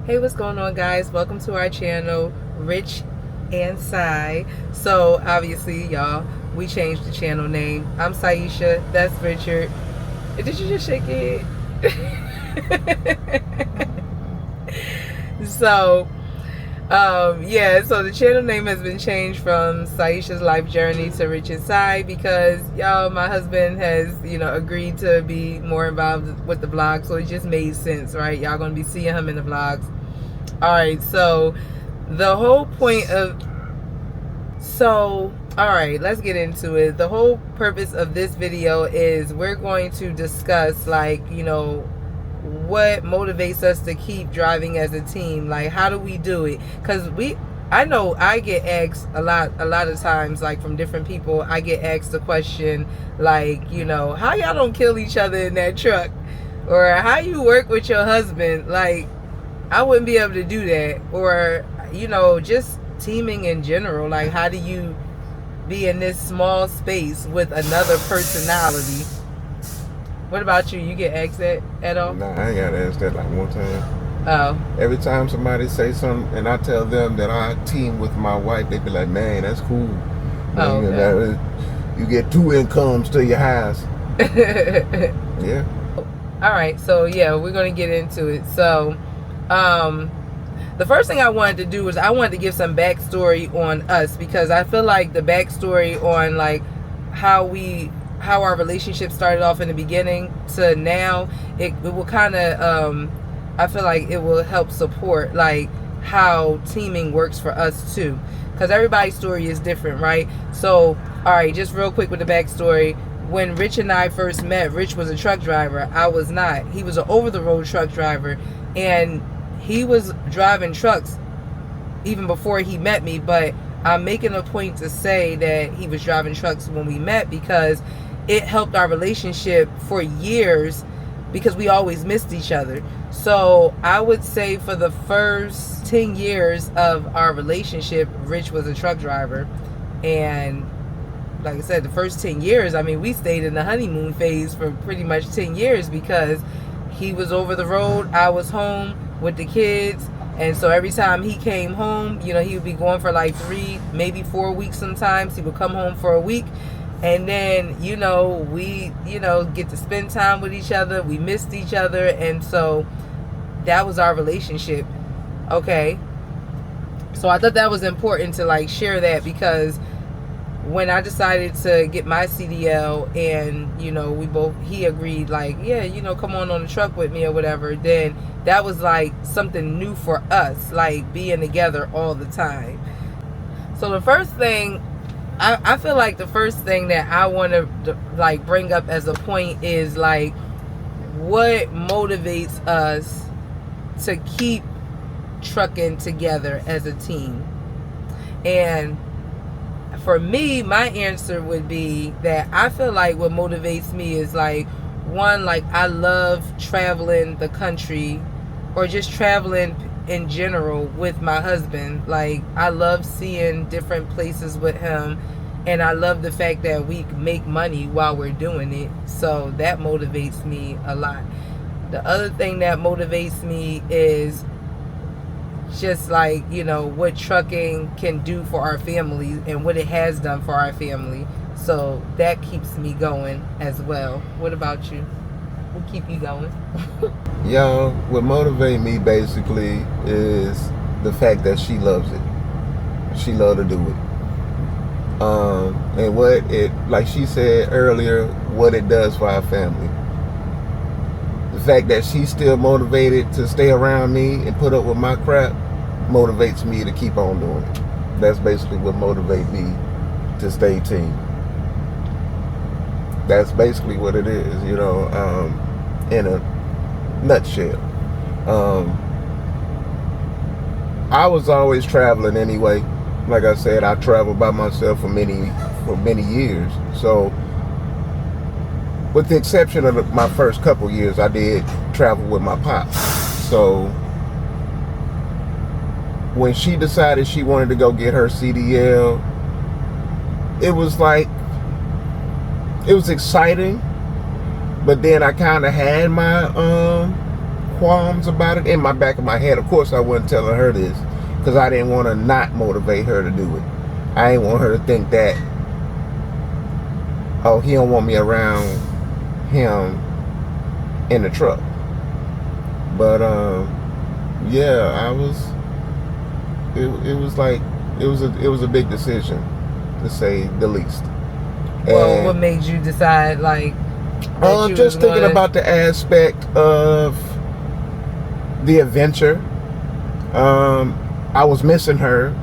Hey, what's going on, guys? Welcome to our channel, Rich and Sai. So obviously, y'all, we changed the channel name. I'm Saisha, that's Richard. Did you just shake it? So yeah, so the channel name has been changed from Saisha's Life Journey to Rich and Sai because, y'all, my husband has, agreed to be more involved with the vlog, so it just made sense, right? Y'all gonna be seeing him in the vlogs. Alright, so the whole point of, alright, let's get into it. The whole purpose of this video is we're going to discuss, like, what motivates us to keep driving as a team. Like, how do we do it? Because I know I get asked a lot of times, like, from different people, I get asked the question, like, how y'all don't kill each other in that truck? Or how you work with your husband? Like, I wouldn't be able to do that. Or, just teaming in general. Like, how do you be in this small space with another personality? What about you? You get asked that at all? Nah, I ain't got asked that like one time. Oh. Every time somebody say something and I tell them that I team with my wife, they be like, man, that's cool. Oh, okay. You get 2 incomes to your house. Yeah. All right, so yeah, we're going to get into it. So, the first thing I wanted to do was I wanted to give some backstory on us, because I feel like the backstory on, like, how our relationship started off in the beginning to now, it will kind of, I feel like it will help support, like, how teaming works for us too, because everybody's story is different, right? So, all right, just real quick with the backstory. When Rich and I first met, Rich was a truck driver. I was not. He was an over-the-road truck driver, and he was driving trucks even before he met me, but I'm making a point to say that he was driving trucks when we met because it helped our relationship for years, because we always missed each other. So I would say for the first 10 years of our relationship, Rich was a truck driver. And like I said, the first 10 years, I mean, we stayed in the honeymoon phase for pretty much 10 years because he was over the road, I was home with the kids. And so every time he came home, he would be going for like 3, maybe 4 weeks sometimes. He would come home for a week. And then, we, get to spend time with each other. We missed each other. And so that was our relationship. Okay. So I thought that was important to, like, share that, because when I decided to get my CDL and, he agreed, like, yeah, come on the truck with me or whatever, then that was like something new for us, like being together all the time. So the first thing, I feel like the first thing that I want to, like, bring up as a point is, like, what motivates us to keep trucking together as a team. And for me, my answer would be that I feel like what motivates me is, like, one, like, I love traveling the country, or just traveling in general with my husband. Like, I love seeing different places with him, and I love the fact that we make money while we're doing it. So that motivates me a lot. The other thing that motivates me is just, like, what trucking can do for our family and what it has done for our family. So that keeps me going as well. What about you? What keep you going? Y'all, what motivates me basically is the fact that she loves it. She loves to do it. And what it, like she said earlier, what it does for our family. The fact that she's still motivated to stay around me and put up with my crap motivates me to keep on doing it. That's basically what motivates me to stay team. That's basically what it is, in a nutshell. I was always traveling anyway. Like I said, I traveled by myself for many years. So, with the exception of my first couple years, I did travel with my pops. So, when she decided she wanted to go get her CDL, it was exciting, but then I kind of had my qualms about it in my back of my head. Of course, I wasn't telling her this because I didn't want to not motivate her to do it. I didn't want her to think that, oh, he don't want me around him in the truck. But yeah, I was. It was like it was a big decision, to say the least. Well, and, what made you decide like? Just thinking about the aspect of the adventure. I was missing her,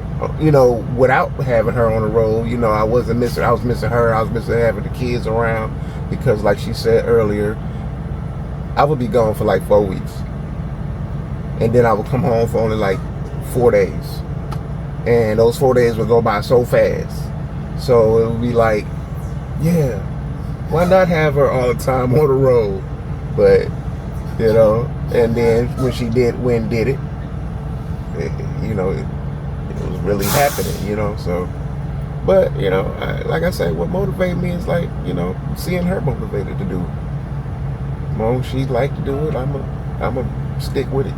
you know, without having her on the road. You know, I was missing her. I was missing having the kids around because, like she said earlier, I would be gone for like 4 weeks. And then I would come home for only like 4 days. And those 4 days would go by so fast. So it would be like, yeah, why not have her all the time on the road? But, you know, and then when she did it, you know, it was really happening, you know, so. But, you know, like I say, what motivated me is like, you know, seeing her motivated to do it. As long as she like to do it, I'm a stick with it.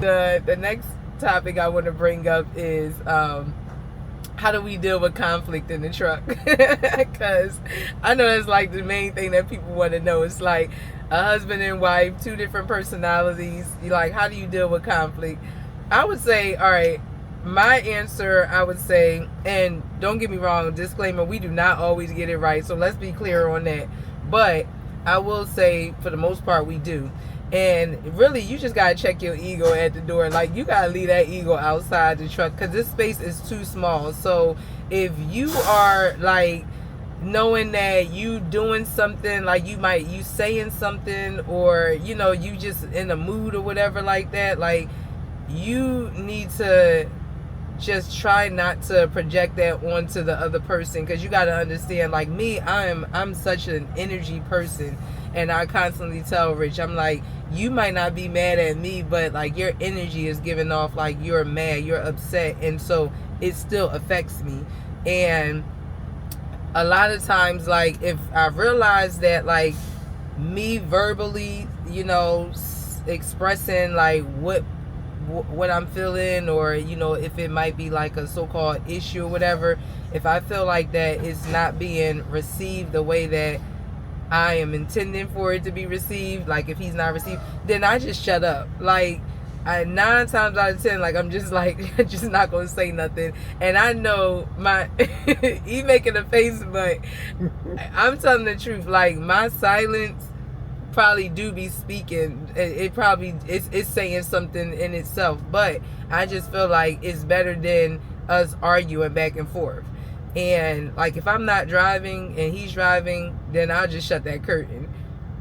The next topic I want to bring up is how do we deal with conflict in the truck? Because I know that's like the main thing that people want to know. It's like a husband and wife, two different personalities. You like, how do you deal with conflict? I would say, all right, my answer, I would say, and don't get me wrong, disclaimer, we do not always get it right, so let's be clear on that. But I will say, for the most part, we do. And really, you just got to check your ego at the door. Like, you got to leave that ego outside the truck because this space is too small. So if you are, like, knowing that you doing something, like you saying something, or, you know, you just in a mood or whatever like that, like, you need to just try not to project that onto the other person, because you got to understand, like me, I'm such an energy person. And I constantly tell Rich, I'm like, you might not be mad at me, but like your energy is giving off like you're mad, you're upset, and so it still affects me. And a lot of times, like, if I realize that, like, me verbally, you know, expressing like what I'm feeling, or, you know, if it might be like a so-called issue or whatever, if I feel like that it's not being received the way that I am intending for it to be received, like if he's not received, then I just shut up. Like, 9 times out of 10, like, I'm just like, just not gonna say nothing. And I know he making a face, but I'm telling the truth. Like, my silence probably do be speaking. It probably it's saying something in itself, but I just feel like it's better than us arguing back and forth. And like, if I'm not driving and he's driving, then I'll just shut that curtain.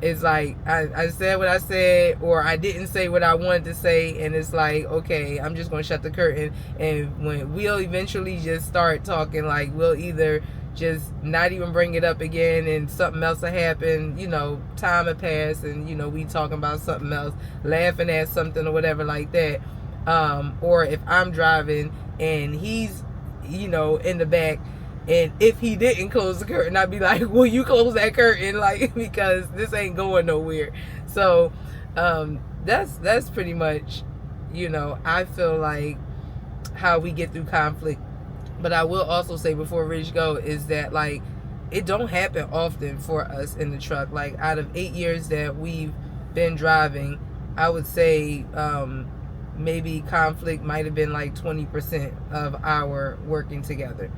It's like, I said what I said, or I didn't say what I wanted to say, and it's like, okay, I'm just gonna shut the curtain. And when we'll eventually just start talking, like, we'll either just not even bring it up again, and something else will happen, you know, time will pass, and, you know, we talking about something else, laughing at something or whatever like that. Or if I'm driving and he's, you know, in the back, and if he didn't close the curtain, I'd be like, will you close that curtain? Like, because this ain't going nowhere. So that's pretty much, you know, I feel like how we get through conflict. But I will also say, before Rich go, is that, like, it don't happen often for us in the truck. Like, out of 8 years that we've been driving, I would say maybe conflict might have been like 20% of our working together.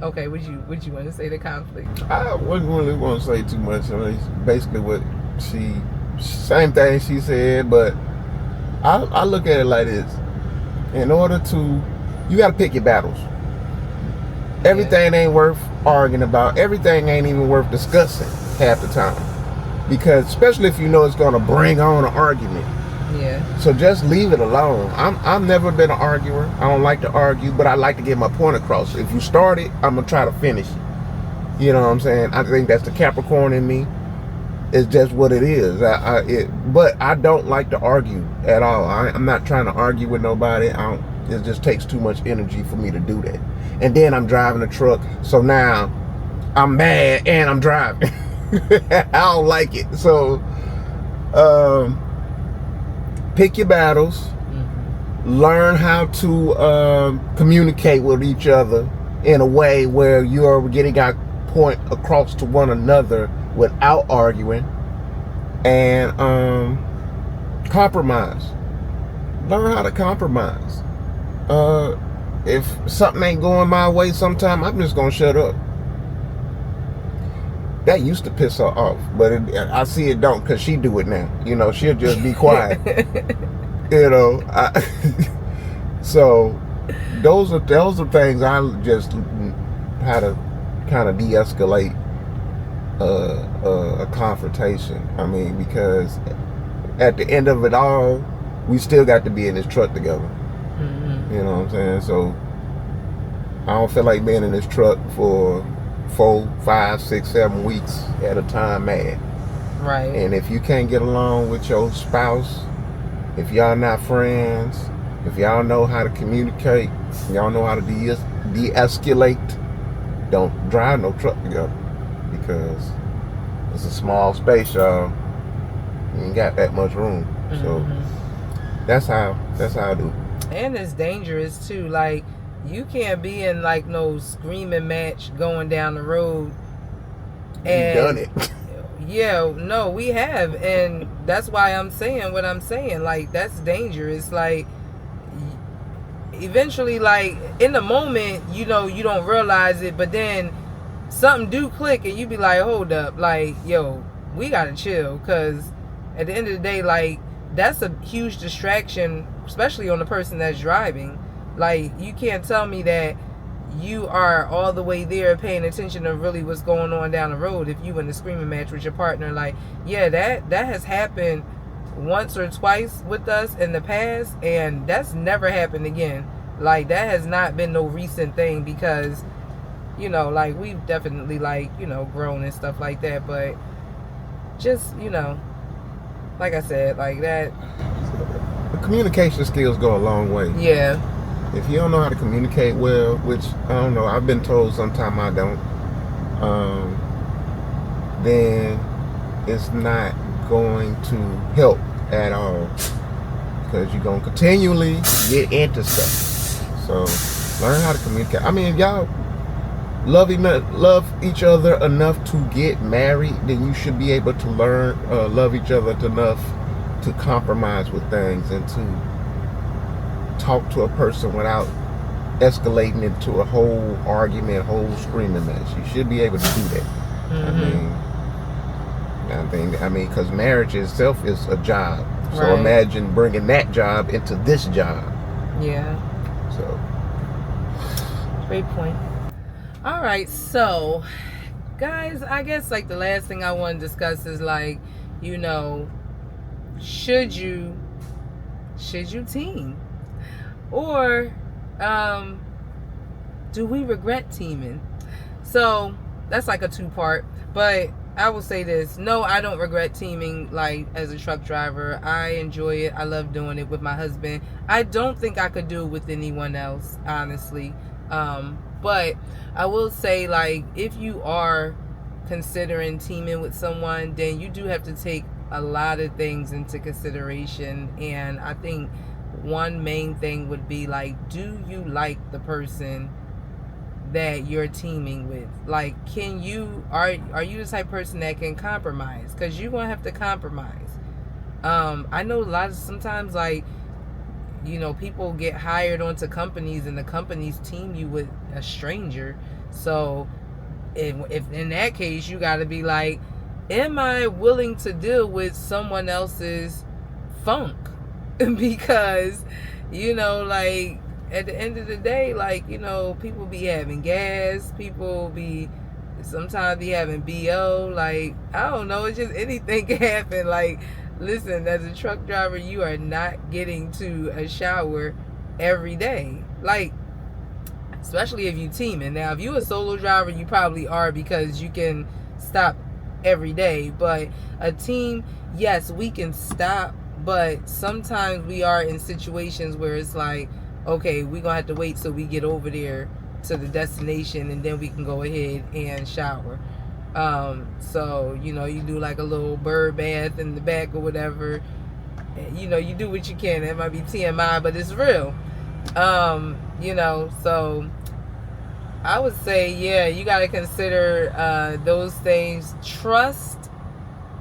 Okay, would you want to say the conflict? I wouldn't really want to say too much. I mean, basically what same thing she said, but I look at it like this. In order to, you got to pick your battles. Everything ain't worth arguing about. Everything ain't even worth discussing half the time. Because, especially if you know it's going to bring on an argument. Yeah. So just leave it alone. I've never been an arguer. I don't like to argue, but I like to get my point across. If you start it, I'm gonna try to finish it. You know what I'm saying? I think that's the Capricorn in me. It's just what it is. But I don't like to argue at all. I'm not trying to argue with nobody. It just takes too much energy for me to do that. And then I'm driving a truck, so now I'm mad and I'm driving. I don't like it. So Pick your battles. Learn how to communicate with each other in a way where you're getting a point across to one another without arguing, and compromise. Learn how to compromise. If something ain't going my way sometime, I'm just gonna shut up. That used to piss her off, but I see it don't, because she do it now. You know, she'll just be quiet. You know, so those are things I just how to kind of de-escalate a confrontation. I mean, because at the end of it all, we still got to be in this truck together. You know what I'm saying? So I don't feel like being in this truck for 4, 5, 6, 7 weeks at a time, mad. Right. And if you can't get along with your spouse, if y'all not friends, if y'all know how to communicate, y'all know how to de-escalate, don't drive no truck together, because it's a small space, y'all. You ain't got that much room. So that's how I do. And it's dangerous too. Like, you can't be in like no screaming match going down the road. You've done it. Yeah, no, we have, and that's why I'm saying what I'm saying. Like, that's dangerous. Like, eventually, like, in the moment, you know, you don't realize it, but then something do click, and you be like, hold up, like, yo, we gotta chill, because at the end of the day, like, that's a huge distraction, especially on the person that's driving. Like, you can't tell me that you are all the way there paying attention to really what's going on down the road if you in a screaming match with your partner. Like, yeah, that has happened once or twice with us in the past, and that's never happened again. Like, that has not been no recent thing, because, you know, like, we've definitely, like, you know, grown and stuff like that, but just, you know, like I said, like that. The communication skills go a long way. Yeah. If you don't know how to communicate well, which I don't know, I've been told sometimes I don't, then it's not going to help at all, because you're going to continually get into stuff. So learn how to communicate. I mean, if y'all love each other enough to get married, then you should be able to learn, love each other enough to compromise with things and to talk to a person without escalating into a whole argument, a whole screaming match. You should be able to do that. I mean, because marriage itself is a job. So Right. Imagine bringing that job into this job. Yeah. So. Great point. All right, so guys, I guess like the last thing I want to discuss is, like, you know, should you team, or do we regret teaming? So that's like a 2-part, but I will say this: no, I don't regret teaming. Like, as a truck driver, I enjoy it. I love doing it with my husband. I don't think I could do it with anyone else, honestly. But I will say, like, if you are considering teaming with someone, then you do have to take a lot of things into consideration. And I think one main thing would be, like, do you like the person that you're teaming with? Like, are you the type of person that can compromise? Because you're gonna have to compromise. I know sometimes, like, you know, people get hired onto companies, and the companies team you with a stranger. So if in that case, you got to be like, am I willing to deal with someone else's funk? Because, you know, like, at the end of the day, like, you know, people be having gas, sometimes be having BO, like, I don't know, it's just anything can happen. Like, listen, as a truck driver, you are not getting to a shower every day. Like, especially if you teaming. Now, if you a solo driver, you probably are, because you can stop every day. But a team, yes, we can stop, but sometimes we are in situations where it's like, okay, we're gonna have to wait till we get over there to the destination, and then we can go ahead and shower. So, you know, you do like a little bird bath in the back or whatever. You know, you do what you can. It might be TMI, but it's real. You know, so I would say, yeah, you got to consider those things. Trust.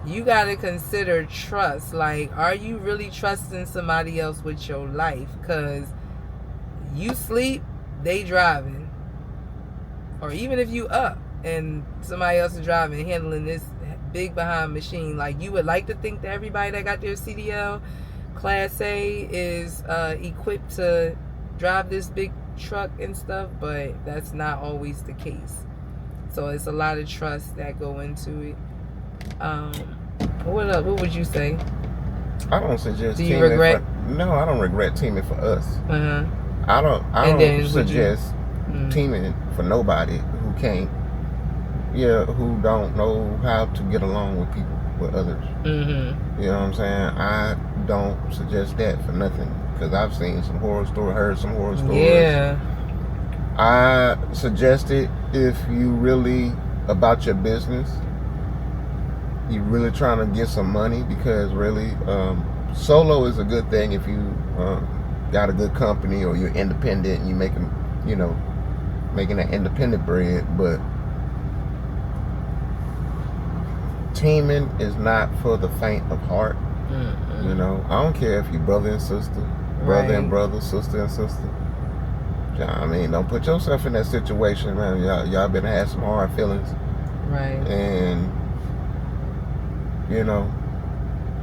You got to consider trust. Like, are you really trusting somebody else with your life? Because you sleep, they driving. Or even if you up and somebody else is driving, handling this big behind machine, like, you would like to think that everybody that got their CDL Class A is equipped to drive this big truck and stuff, but that's not always the case. So it's a lot of trust that go into it. What would you say? I don't suggest. Do you regret? No, I don't regret teaming for us. Uh-huh. I don't suggest teaming for nobody who can't, who don't know how to get along with people, with others. Mm-hmm. You know what I'm saying? I don't suggest that for nothing, because I've seen some horror stories, heard some horror stories. Yeah. I suggest it if you really about your business, you really trying to get some money, because really solo is a good thing if you got a good company or you're independent and you making that independent bread. But teaming is not for the faint of heart. Mm-hmm. You know, I don't care if you brother and sister, brother and brother, sister and sister. I mean, don't put yourself in that situation, man. Y'all been have some hard feelings, right? And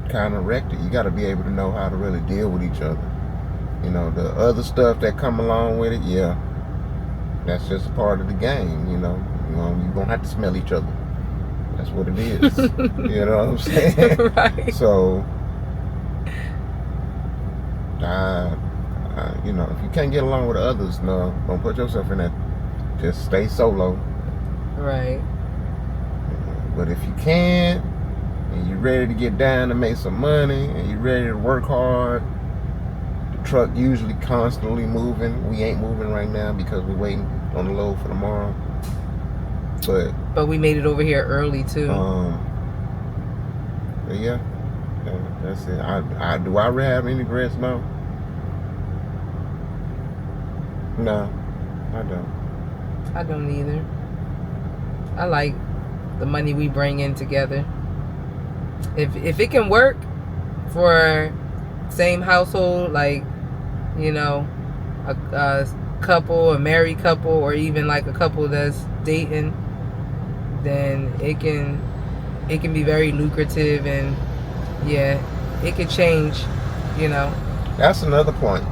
kind of wrecked it. You got to be able to know how to really deal with each other. You know, the other stuff that come along with it, yeah, that's just a part of the game. You're gonna have to smell each other. That's what it is. You know what I'm saying? Right. So, if you can't get along with others, no, don't put yourself in that. Just stay solo. Right. But if you can, and you're ready to get down to make some money, and you're ready to work hard, the truck usually constantly moving. We ain't moving right now because we're waiting on the load for tomorrow. But we made it over here early too. But yeah, that's it. Do I have any regrets? No, I don't. I don't either. I like the money we bring in together. If it can work for same household, like, a couple, a married couple, or even like a couple that's dating, then it can be very lucrative, and yeah, it could change, That's another point.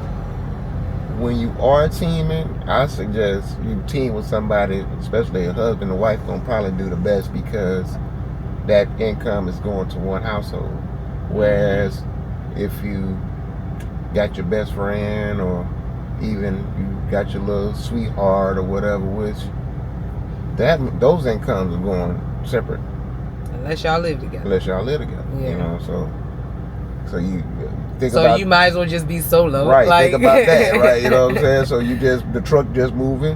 When you are teaming, I suggest you team with somebody, especially a husband and wife, gonna probably do the best, because that income is going to one household. Whereas if you got your best friend, or even you got your little sweetheart or whatever, which those incomes are going separate. Unless y'all live together. Yeah. So you think about. So you might as well just be solo. Right. Think about that. Right. You know what I'm saying? So the truck just moving,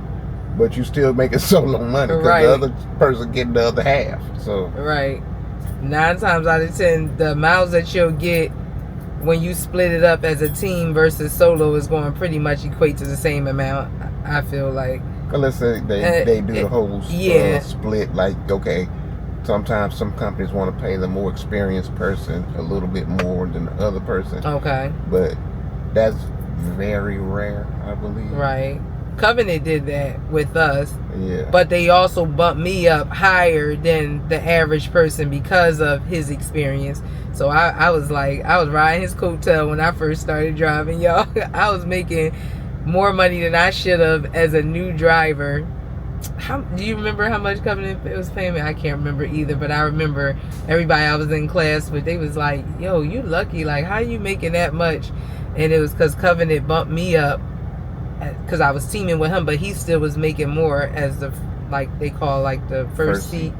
but you still making solo money, because the other person getting the other half. So right. 9 times out of 10, the miles that you'll get when you split it up as a team versus solo is going to pretty much equate to the same amount, I feel like. Unless say they do the whole split. Like, okay, sometimes some companies want to pay the more experienced person a little bit more than the other person. Okay. But that's very rare, I believe. Right. Covenant did that with us. Yeah. But they also bumped me up higher than the average person because of his experience. So I was riding his coattail when I first started driving, y'all. I was making more money than I should have as a new driver. Do you remember how much Covenant was paying me? I can't remember either, but I remember everybody I was in class with, they was like, yo, you lucky. Like, how you making that much? And it was because Covenant bumped me up, because I was teaming with him, but he still was making more as the, like they call, like the first seat.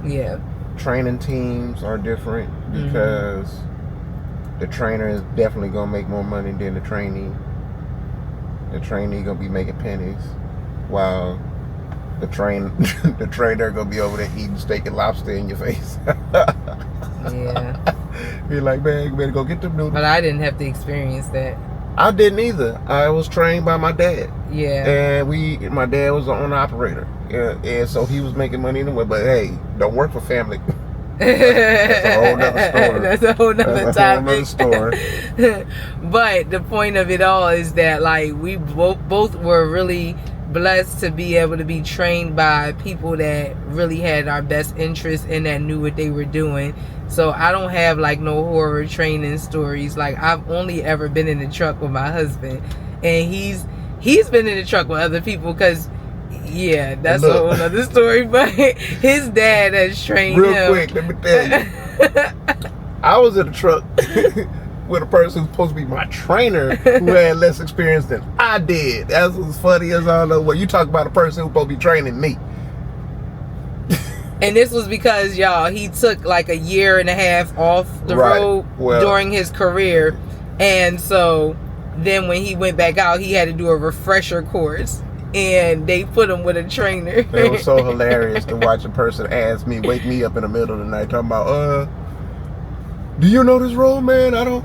Yeah. Training teams are different, because the trainer is definitely going to make more money than the trainee. The trainee going to be making pennies, while The trainer gonna be over there eating steak and lobster in your face. Yeah. You're like, man, you better go get them noodles. But I didn't have to experience that. I didn't either. I was trained by my dad. Yeah. And my dad was the owner operator. And so he was making money anyway. But hey, don't work for family. That's a whole nother story. That's a whole nother topic. Story. But the point of it all is that like we both were really blessed to be able to be trained by people that really had our best interest and that knew what they were doing. So I don't have like no horror training stories. Like I've only ever been in the truck with my husband, and he's been in the truck with other people because yeah, that's a whole other story. But his dad has trained him. Real quick, let me tell you. I was in a truck with a person who's supposed to be my trainer who had less experience than I did. That's as funny as I don't know what. You talk about a person who's supposed to be training me. And this was because, y'all, he took like a year and a half off the road during his career. And so then when he went back out, he had to do a refresher course. And they put him with a trainer. It was so hilarious to watch a person ask me, wake me up in the middle of the night, talking about, do you know this road, man? I don't.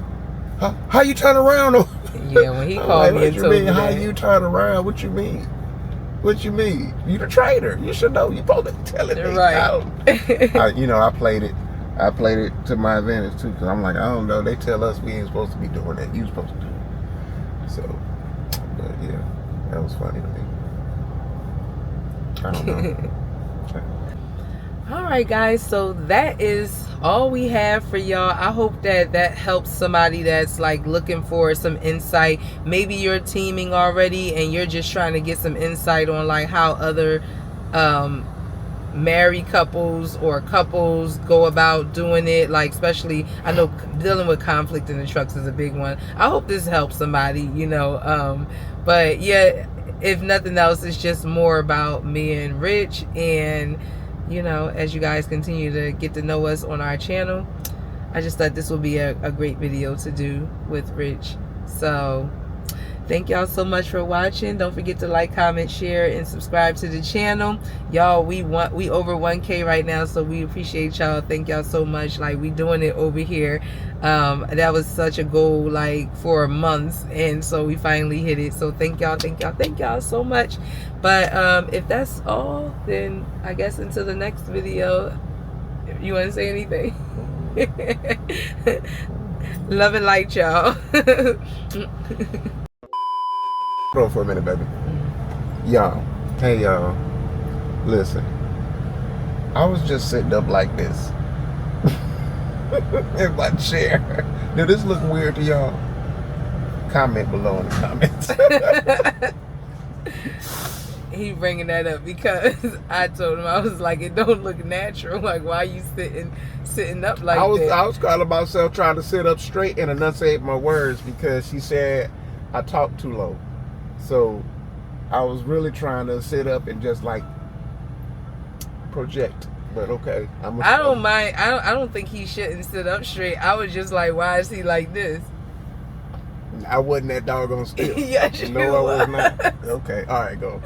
How you turn around? Yeah, when he called me and told me how you turn around? What you mean? What you mean? You the trainer. You should know. You supposed to be telling me. Right. I played it. I played it to my advantage too, because I'm like, I don't know. They tell us we ain't supposed to be doing that. You supposed to do it. So, but yeah, that was funny to me. I don't know. All right, guys. So that is all we have for y'all. I hope that helps somebody that's like looking for some insight. Maybe you're teaming already and you're just trying to get some insight on like how other married couples or couples go about doing it. Like especially, I know dealing with conflict in the trucks is a big one. I hope this helps somebody, but yeah, if nothing else, it's just more about me and Rich. And as you guys continue to get to know us on our channel, I just thought this would be a great video to do with Rich. So thank y'all so much for watching. Don't forget to like, comment, share, and subscribe to the channel. Y'all, we over 1K right now, so we appreciate y'all. Thank y'all so much. Like, we doing it over here. That was such a goal like for months, and so we finally hit it. So thank y'all so much. But if that's all, then I guess until the next video. You want to say anything? Love and light, y'all. Hold on for a minute, baby. Y'all, hey y'all, listen. I was just sitting up like this in my chair. Did this look weird to y'all? Comment below in the comments. He bringing that up because I told him, I was like, it don't look natural. Like, why are you sitting up like that? I was calling myself trying to sit up straight and enunciate my words because she said I talk too low. So I was really trying to sit up and just like project. But okay, I don't mind. I don't think he shouldn't sit up straight. I was just like, why is he like this? I wasn't that doggone still. Yes, no, I was not. Okay, all right, go.